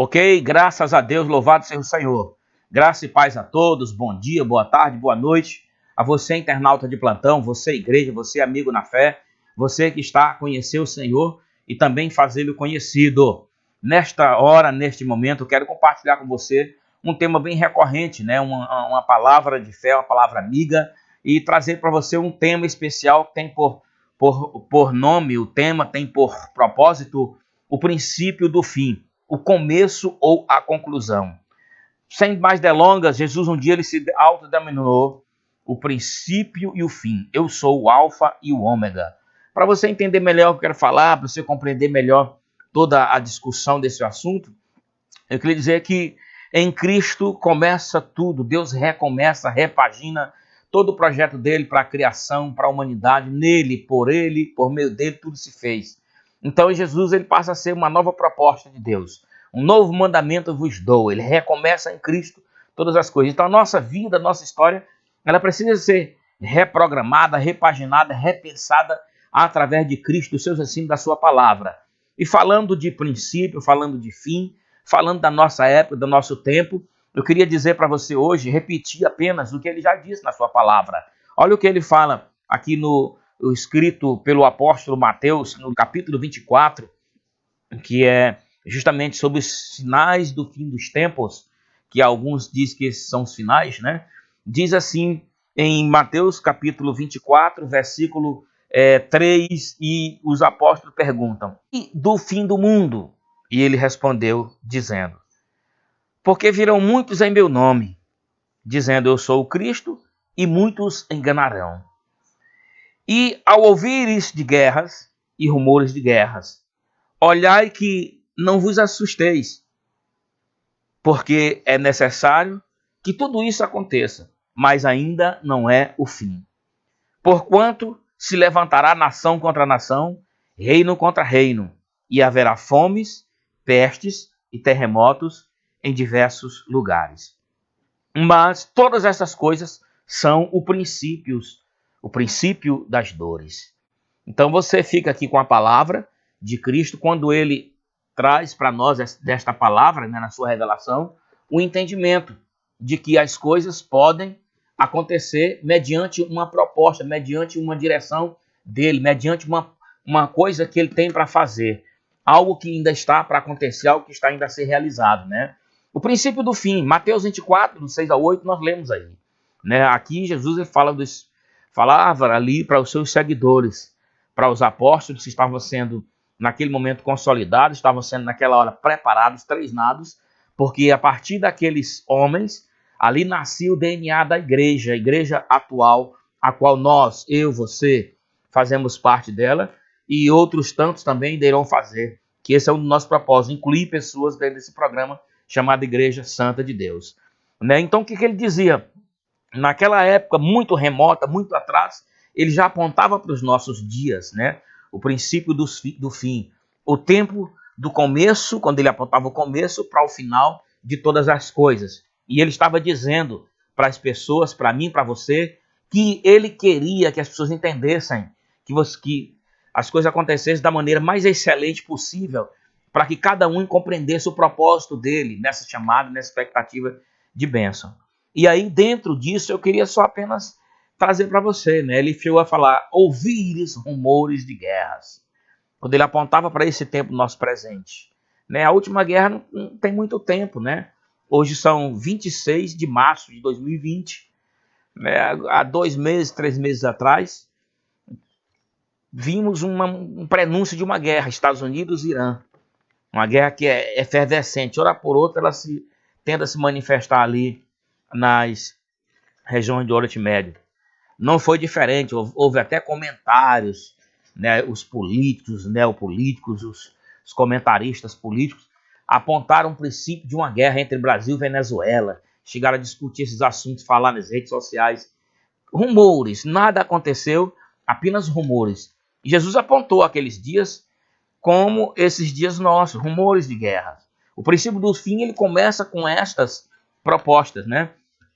Ok? Graças a Deus, louvado seja o Senhor. Graça e paz a todos, bom dia, boa tarde, boa noite. A você, internauta de plantão, você, igreja, você, amigo na fé, você que está a conhecer o Senhor e também fazê-lo conhecido. Nesta hora, neste momento, eu quero compartilhar com você um tema bem recorrente, né? Uma palavra de fé, uma palavra amiga, e trazer para você um tema especial que tem por nome, o tema tem por propósito o princípio do fim, o começo ou a conclusão. Sem mais delongas, Jesus um dia ele se autodenominou o princípio e o fim. Eu sou o alfa e o ômega. Para você entender melhor o que eu quero falar, para você compreender melhor toda a discussão desse assunto, eu queria dizer que em Cristo começa tudo. Deus recomeça, repagina todo o projeto dele para a criação, para a humanidade. Nele, por meio dele, tudo se fez. Então, em Jesus, ele passa a ser uma nova proposta de Deus. Um novo mandamento eu vos dou. Ele recomeça em Cristo todas as coisas. Então, a nossa vida, a nossa história, ela precisa ser reprogramada, repaginada, repensada através de Cristo, dos seus ensinos, da sua palavra. E falando de princípio, falando de fim, falando da nossa época, do nosso tempo, eu queria dizer para você hoje, repetir apenas o que ele já disse na sua palavra. Olha o que ele fala aqui no escrito pelo apóstolo Mateus, no capítulo 24, que é justamente sobre os sinais do fim dos tempos, que alguns dizem que esses são os finais, né? Diz assim em Mateus capítulo 24, versículo 3, e os apóstolos perguntam: e do fim do mundo? E ele respondeu dizendo: porque virão muitos em meu nome, dizendo eu sou o Cristo, e muitos enganarão. E ao ouvires de guerras e rumores de guerras, olhai que não vos assusteis, porque é necessário que tudo isso aconteça, mas ainda não é o fim. Porquanto se levantará nação contra nação, reino contra reino, e haverá fomes, pestes e terremotos em diversos lugares. Mas todas essas coisas são o princípio das dores. Então você fica aqui com a palavra de Cristo, quando ele traz para nós desta palavra, né, na sua revelação, o entendimento de que as coisas podem acontecer mediante uma proposta, mediante uma direção dele, mediante uma coisa que ele tem para fazer. Algo que ainda está para acontecer, algo que está ainda a ser realizado, né? O princípio do fim, Mateus 24, do 6 ao 8, nós lemos aí. Né? Aqui Jesus ele falava ali para os seus seguidores, para os apóstolos que estavam sendo, naquele momento, consolidados, estavam sendo, naquela hora, preparados, treinados, porque a partir daqueles homens, ali nascia o DNA da igreja, a igreja atual, a qual nós, eu, você, fazemos parte dela, e outros tantos também irão fazer, que esse é o nosso propósito, incluir pessoas dentro desse programa chamado Igreja Santa de Deus. Né? Então, o que ele dizia? Naquela época, muito remota, muito atrás, ele já apontava para os nossos dias, né? O princípio do fim, o tempo do começo, quando ele apontava o começo para o final de todas as coisas. E ele estava dizendo para as pessoas, para mim, para você, que ele queria que as pessoas entendessem que as coisas acontecessem da maneira mais excelente possível, para que cada um compreendesse o propósito dele nessa chamada, nessa expectativa de bênção. E aí, dentro disso, eu queria só apenas trazer para você, né? Ele chegou a falar, ouvires rumores de guerras. Quando ele apontava para esse tempo nosso presente. Né? A última guerra não tem muito tempo, né? Hoje são 26 de março de 2020. Né? Há 2 meses, 3 meses atrás, vimos um prenúncio de uma guerra, Estados Unidos e Irã. Uma guerra que é efervescente. Hora por outra, ela tenta se manifestar ali nas regiões do Oriente Médio. Não foi diferente, houve até comentários, né, os políticos, os neopolíticos, os comentaristas políticos apontaram o princípio de uma guerra entre Brasil e Venezuela, chegaram a discutir esses assuntos, falar nas redes sociais. Rumores, nada aconteceu, apenas rumores. E Jesus apontou aqueles dias como esses dias nossos, rumores de guerra. O princípio do fim, ele começa com estas propostas, né?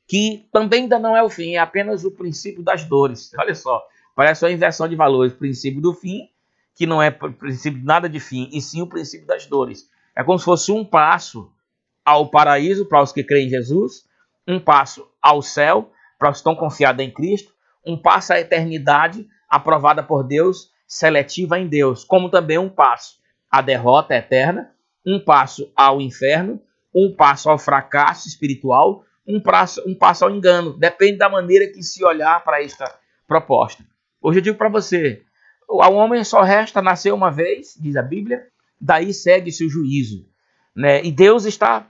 Que também ainda não é o fim, é apenas o princípio das dores. Olha só, parece uma inversão de valores. O princípio do fim, que não é princípio de nada de fim, e sim o princípio das dores. É como se fosse um passo ao paraíso para os que creem em Jesus, um passo ao céu para os que estão confiados em Cristo, um passo à eternidade aprovada por Deus, seletiva em Deus, como também um passo à derrota eterna, um passo ao inferno, um passo ao fracasso espiritual, um passo ao engano. Depende da maneira que se olhar para esta proposta. Hoje eu digo para você, ao homem só resta nascer uma vez, diz a Bíblia, daí segue-se o juízo, né? E Deus está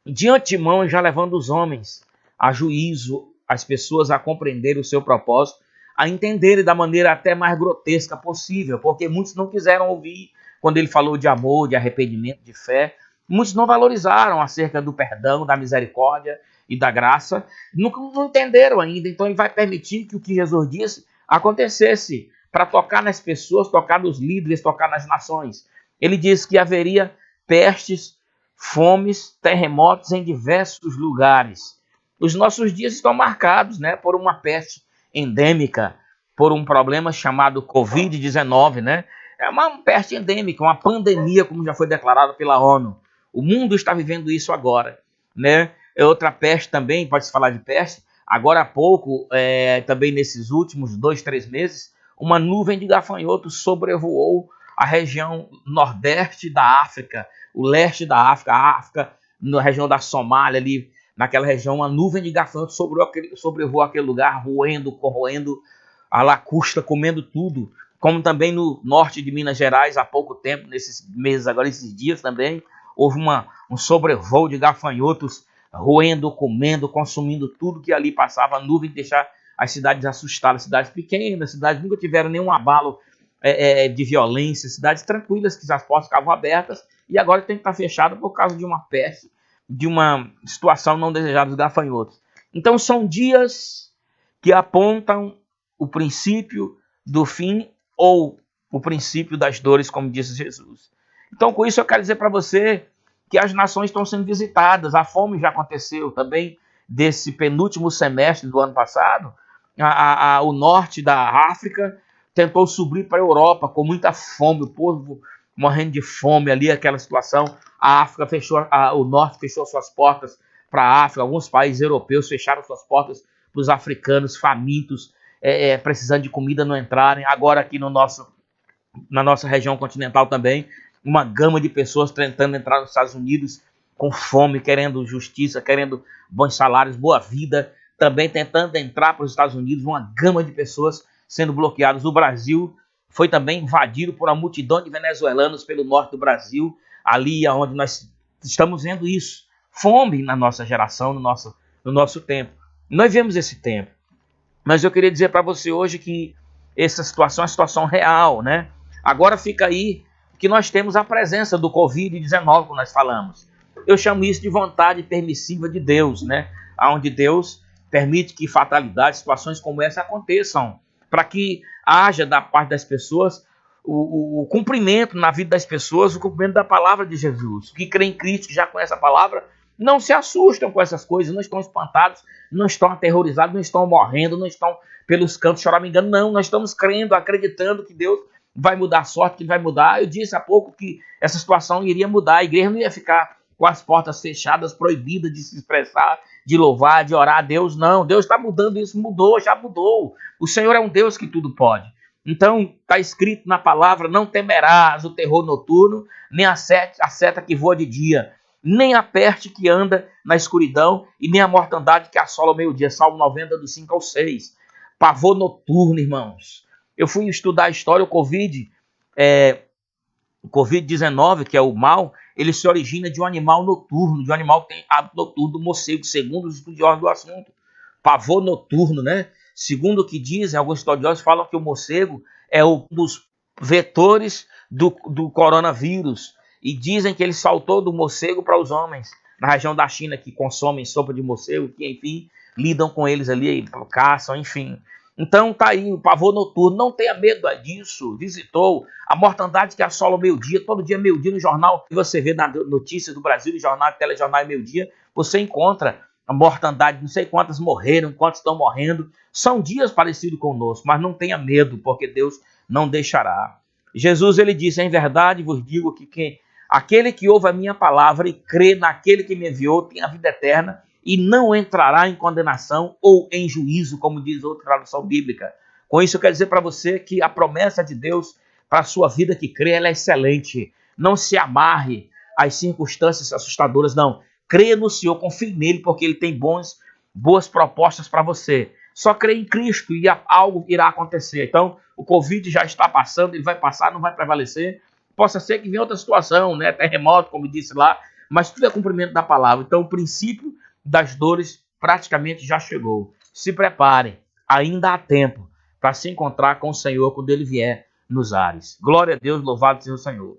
de antemão já levando os homens a juízo, as pessoas a compreenderem o seu propósito, a entenderem da maneira até mais grotesca possível, porque muitos não quiseram ouvir quando ele falou de amor, de arrependimento, de fé. Muitos não valorizaram acerca do perdão, da misericórdia e da graça, não entenderam ainda. Então ele vai permitir que o que Jesus disse acontecesse para tocar nas pessoas, tocar nos líderes, tocar nas nações. Ele disse que haveria pestes, fomes, terremotos em diversos lugares. Os nossos dias estão marcados, né, por uma peste endêmica, por um problema chamado Covid-19, né? É uma peste endêmica, uma pandemia, como já foi declarado pela ONU. O mundo está vivendo isso agora, né? É outra peste também, pode-se falar de peste. Agora há pouco, também nesses últimos 2-3 meses, uma nuvem de gafanhotos sobrevoou a região nordeste da África, o leste da África, a África, na região da Somália, ali, naquela região, uma nuvem de gafanhotos sobrevoou aquele lugar, corroendo a lacusta, comendo tudo. Como também no norte de Minas Gerais, há pouco tempo, nesses meses agora, esses dias também, houve um sobrevoo de gafanhotos roendo, comendo, consumindo tudo que ali passava, a nuvem deixar as cidades assustadas, cidades pequenas, cidades que nunca tiveram nenhum abalo de violência, cidades tranquilas que as portas ficavam abertas e agora tem que estar fechada por causa de uma peste, de uma situação não desejada dos gafanhotos. Então são dias que apontam o princípio do fim ou o princípio das dores, como disse Jesus. Então com isso eu quero dizer para você que as nações estão sendo visitadas, a fome já aconteceu também desse penúltimo semestre do ano passado, o norte da África tentou subir para a Europa com muita fome, o povo morrendo de fome ali, aquela situação. A África fechou, o norte fechou suas portas para a África, alguns países europeus fecharam suas portas para os africanos famintos, precisando de comida, não entrarem. Agora aqui na nossa região continental também, uma gama de pessoas tentando entrar nos Estados Unidos com fome, querendo justiça, querendo bons salários, boa vida, também tentando entrar para os Estados Unidos, uma gama de pessoas sendo bloqueadas. O Brasil foi também invadido por uma multidão de venezuelanos pelo norte do Brasil, ali onde nós estamos vendo isso. Fome na nossa geração, no nosso tempo. Nós vemos esse tempo. Mas eu queria dizer para você hoje que essa situação é uma situação real, né? Agora fica aí que nós temos a presença do Covid-19, como nós falamos. Eu chamo isso de vontade permissiva de Deus, né? Onde Deus permite que fatalidades, situações como essa aconteçam, para que haja da parte das pessoas o cumprimento na vida das pessoas, o cumprimento da palavra de Jesus. Que crê em Cristo, que já conhece a palavra, não se assustam com essas coisas, não estão espantados, não estão aterrorizados, não estão morrendo, não estão pelos cantos choramingando, não. Nós estamos crendo, acreditando que Deus vai mudar a sorte, que vai mudar. Eu disse há pouco que essa situação iria mudar, a igreja não ia ficar com as portas fechadas, proibida de se expressar, de louvar, de orar a Deus, não. Deus está mudando isso, mudou, já mudou. O Senhor é um Deus que tudo pode. Então, está escrito na palavra, não temerás o terror noturno, nem a seta que voa de dia, nem a peste que anda na escuridão, e nem a mortandade que assola ao meio-dia. Salmo 90, do 5 ao 6. Pavor noturno, irmãos. Eu fui estudar a história, o Covid-19, que é o mal, ele se origina de um animal noturno, de um animal que tem hábito noturno, do morcego, segundo os estudiosos do assunto. Pavor noturno, né? Segundo o que dizem, alguns estudiosos falam que o morcego é um dos vetores do coronavírus. E dizem que ele saltou do morcego para os homens, na região da China, que consomem sopa de morcego, que, enfim, lidam com eles ali, caçam, enfim. Então tá aí, o pavor noturno, não tenha medo disso. Visitou a mortandade que assola o meio-dia, todo dia meio-dia no jornal, e você vê na notícia do Brasil, no jornal, telejornal meio-dia, você encontra a mortandade, não sei quantas morreram, quantos estão morrendo. São dias parecidos conosco, mas não tenha medo, porque Deus não deixará. Jesus, ele disse, em verdade vos digo que Aquele que ouve a minha palavra e crê naquele que me enviou tem a vida eterna e não entrará em condenação ou em juízo, como diz outra tradução bíblica. Com isso, eu quero dizer para você que a promessa de Deus para a sua vida que crê, ela é excelente. Não se amarre às circunstâncias assustadoras, não. Creia no Senhor, confie nele, porque ele tem boas propostas para você. Só crê em Cristo e algo irá acontecer. Então, o Covid já está passando, ele vai passar, não vai prevalecer. Possa ser que venha outra situação, né? Terremoto, como disse lá, mas tudo é cumprimento da palavra. Então, o princípio das dores praticamente já chegou. Se preparem, ainda há tempo para se encontrar com o Senhor quando ele vier nos ares. Glória a Deus, louvado seja o Senhor.